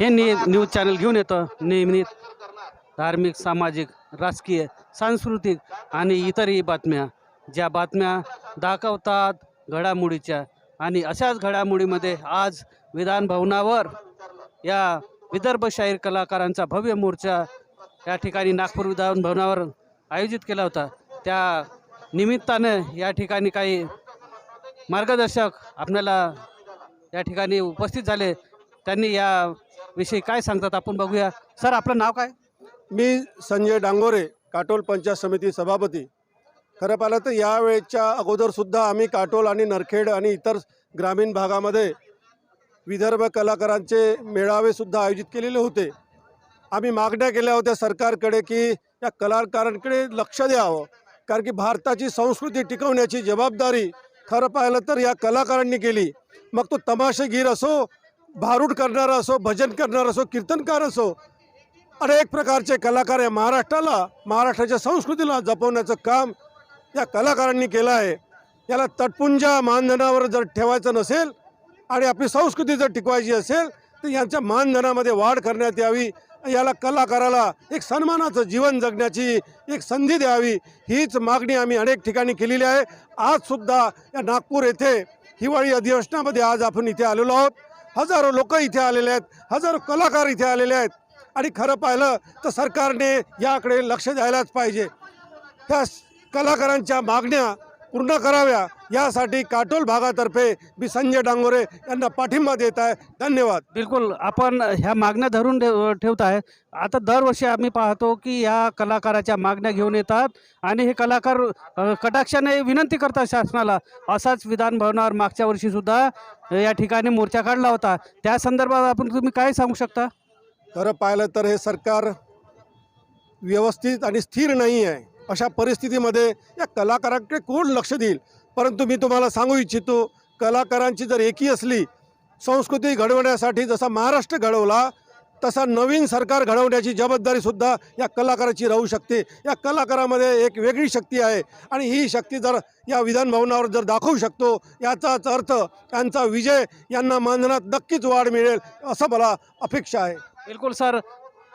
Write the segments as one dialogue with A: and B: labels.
A: हे news channel घेऊन येतं नेहमी धार्मिक, सामाजिक, राजकीय, सांस्कृतिक आणि इतरही बातम्या, ज्या बातम्या दाखवतात घडामोडीच्या. आणि अशाच घडामोडीमध्ये आज विधान भवनावर या विदर्भ शाहीर कलाकारांचा भव्य मोर्चा या ठिकाणी नागपूर विधान भवनावर आयोजित केला होता. त्या निमित्तानं या ठिकाणी काही मार्गदर्शक आपल्याला या ठिकाणी उपस्थित झाले. त्यांनी या विषयी काय सांगतात आपण बघूया. सर, आपलं नाव काय?
B: मी संजय डांगोरे, काटोल पंचायत समिती सभापती. खरं पाहिलं तर यावेळेच्या अगोदरसुद्धा आम्ही काटोल आणि नरखेड आणि इतर ग्रामीण भागामध्ये विदर्भ कलाकारांचे मेळावेसुद्धा आयोजित केलेले होते. आम्ही मागण्या केल्या होत्या सरकारकडे की या कलाकारांकडे लक्ष द्यावं, कारण की भारताची संस्कृती टिकवण्याची जबाबदारी खरं पाहिलं तर या कलाकारांनी केली. मग तो तमाशेगीर असो, भारूड करणारा असो, भजन करणारा असो, कीर्तनकार असो, अनेक प्रकारचे कलाकार या महाराष्ट्राच्या संस्कृतीला जपवण्याचं काम या कलाकारांनी केलं आहे. याला तटपुंजा मानधनावर जर ठेवायचं नसेल आणि आपली संस्कृती जर टिकवायची असेल तर यांच्या मानधनामध्ये वाढ करण्यात यावी. याला कलाकाराला एक सन्मानाचं जीवन जगण्याची एक संधी द्यावी, हीच मागणी आम्ही अनेक ठिकाणी केलेली आहे. आजसुद्धा या नागपूर येथे हिवाळी अधिवेशनामध्ये आज आपण इथे आलेलो आहोत. हजारो लोक इथे आलेले आहेत, हजारो कलाकार इथे आलेले आहेत. आणि खरं पाहिलं तर सरकारने याकडे लक्ष द्यायलाच पाहिजे. त्या कलाकारांच्या मागण्या पूर्ण कराव्या यासाठी काटोल भागातर्फे मी संजय डांगोरे यांना पाठिंबा देत आहे. धन्यवाद.
A: बिलकुल, आपण ह्या मागण्या धरून ठेवत आहे. आता दरवर्षी आम्ही पाहतो की या कलाकाराच्या मागण्या घेऊन येतात आणि हे कलाकार कटाक्षाने विनंती करतात शासनाला. असाच विधान भवनावर मागच्या वर्षीसुद्धा या ठिकाणी मोर्चा काढला होता. त्या संदर्भात आपण तुम्ही काय सांगू शकता?
B: खरं पाहिलं तर हे सरकार व्यवस्थित आणि स्थिर नाही आहे. अशा परिस्थितीमध्ये या कलाकारांकडे कोण लक्ष देईल? परंतु मी तुम्हाला सांगू इच्छितो, कलाकारांची जर एकी असली, संस्कृती घडवण्यासाठी जसा महाराष्ट्र घडवला तसा नवीन सरकार घडवण्याची जबाबदारीसुद्धा या कलाकाराची राहू शकते. या कलाकारामध्ये एक वेगळी शक्ती आहे आणि ही शक्ती जर या विधान भवनावर जर दाखवू शकतो, याचाच अर्थ यांचा विजय, यांना मानधनात नक्कीच वाढ मिळेल असं मला अपेक्षा आहे.
A: बिलकुल सर,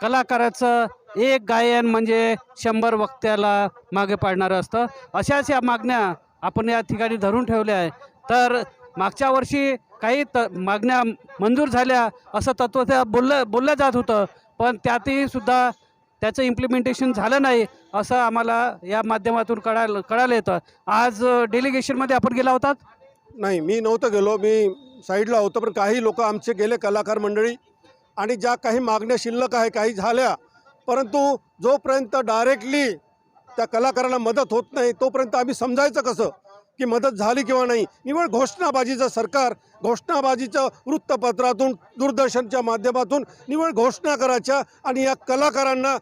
A: कलाकाराचं एक गायन म्हणजे 100 वक्त्याला मागे पाडणारं असतं. अशाच या मागण्या आपण या ठिकाणी धरून ठेवल्या आहे. तर मागच्या वर्षी काही मागण्या मंजूर झाल्या असं तत्व त्या बोललं जात होतं, पण त्यातही सुद्धा त्याचं इम्प्लिमेंटेशन झालं नाही असं आम्हाला या माध्यमातून कळालं येतं. आज डेलिगेशनमध्ये आपण गेला होतात?
B: नाही, मी नव्हतं गेलो, मी साईडला होतो. पण काही लोक आमचे गेले, कलाकार मंडळी, आणि ज्या काही मागण्या शिल्लक आहे काही झाल्या. परंतु जोपर्यंत डायरेक्टली त्या कलाकाराला मदत होत नाही तोपर्यंत आम्ही समजायचं कसं की मदत झाली किंवा नाही? निवळ घोषणाबाजीचं सरकार, घोषणाबाजीचं वृत्तपत्रातून, दूरदर्शनच्या माध्यमातून निवळ घोषणा करायच्या आणि या कलाकारांना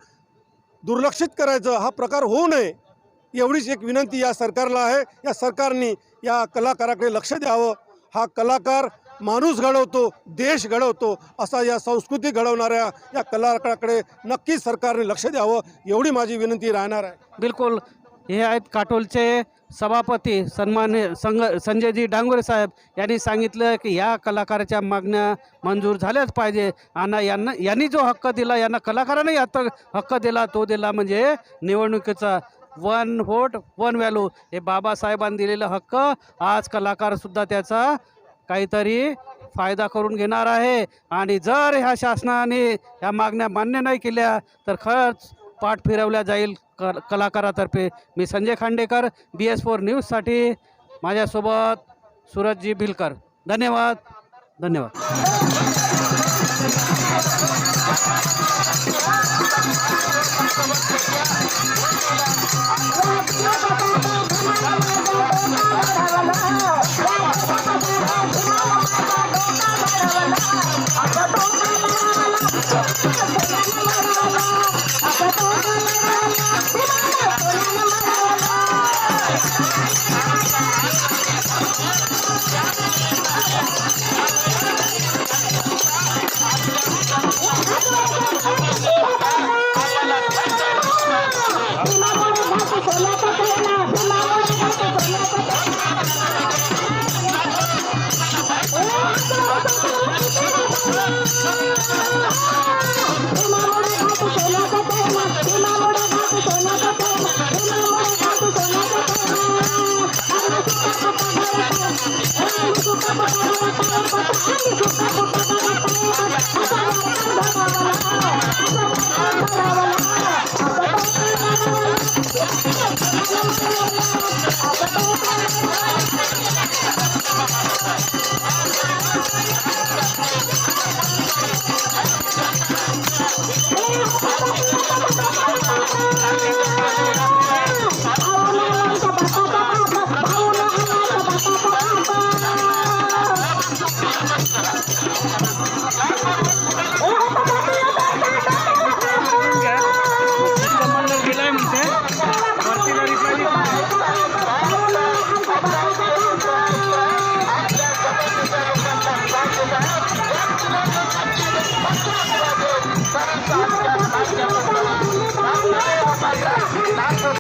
B: दुर्लक्षित करायचं, हा प्रकार होऊ नये एवढीच एक विनंती या सरकारला आहे. या सरकारने या कलाकाराकडे लक्ष द्यावं. हा कलाकार माणूस घडवतो, देश घडवतो, असा या संस्कृती घडवणाऱ्या या कलाकाराकडे नक्कीच सरकारने लक्ष द्यावं एवढी माझी विनंती राहणार आहे.
A: बिलकुल, हे आहेत काटोलचे सभापती सन्मान्य संजयजी डांगोरे साहेब. यांनी सांगितलं की या कलाकाराच्या मागण्या मंजूर झाल्याच पाहिजे आणि यांनी जो हक्क दिला, यांना कलाकारांनी आता हक्क दिला, तो दिला म्हणजे निवडणुकीचा 1 व्होट 1 व्हॅल्यू, हे बाबासाहेबांनी दिलेलं हक्क. आज कलाकारसुद्धा त्याचा काहीतरी फायदा करून घेणार आहे. आणि जर ह्या शासनाने ह्या मागण्या मान्य नाही केल्या तर खरंच पाठ फिरवल्या जाईल कलाकारातर्फे. मी संजय खांडेकर, BS4 न्यूजसाठी, माझ्यासोबत सूरजजी भिलकर. धन्यवाद. धन्यवाद.
C: सोला